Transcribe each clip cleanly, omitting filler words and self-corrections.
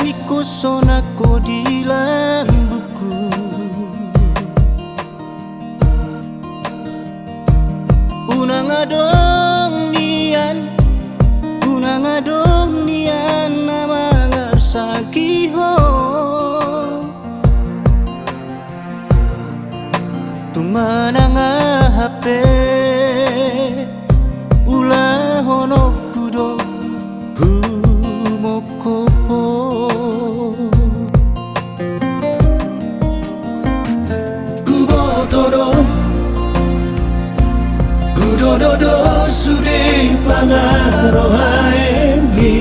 Ikosona ko di lambuku. Unang adong nian na mga sakiho. Tumana nga hape ula honok kudo humokopo. Kubotoro kudododo sude pangarohae mi.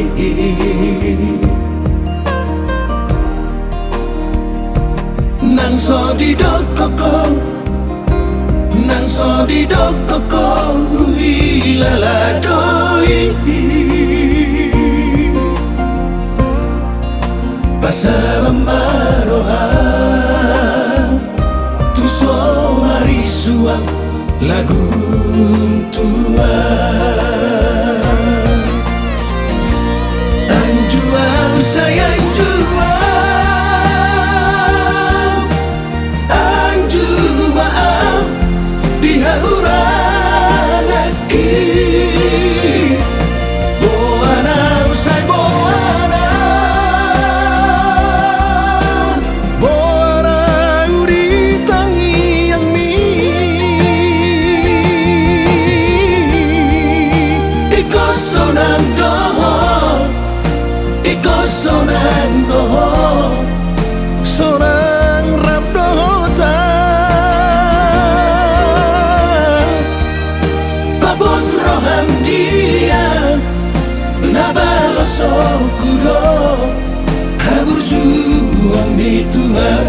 Nang so di dokoko, nang so di dokoko ilaladoi. Pasaba marohan tu so marisua lagu tua. Anjua sayang jua, anju maaf dihahurang aki. Boana usai boana, boana uri tangi yang mi. Ikosonang doho, ikosonang doho, sonang rap doho ta. Babos roham dia nabaloso kudo habur juang di Tuhan.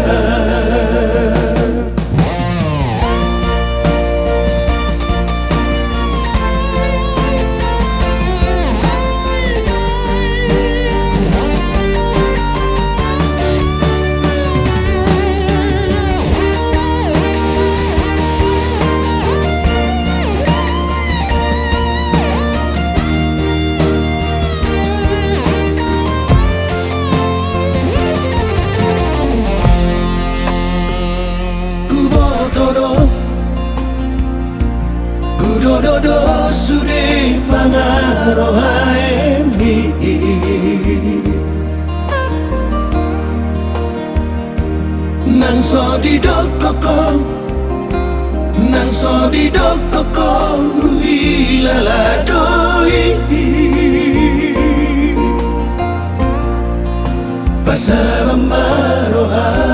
Kudododo sude pangarohae mi. Nang so di dokoko, nang so di dokoko ilaladoi. Pasaba marohae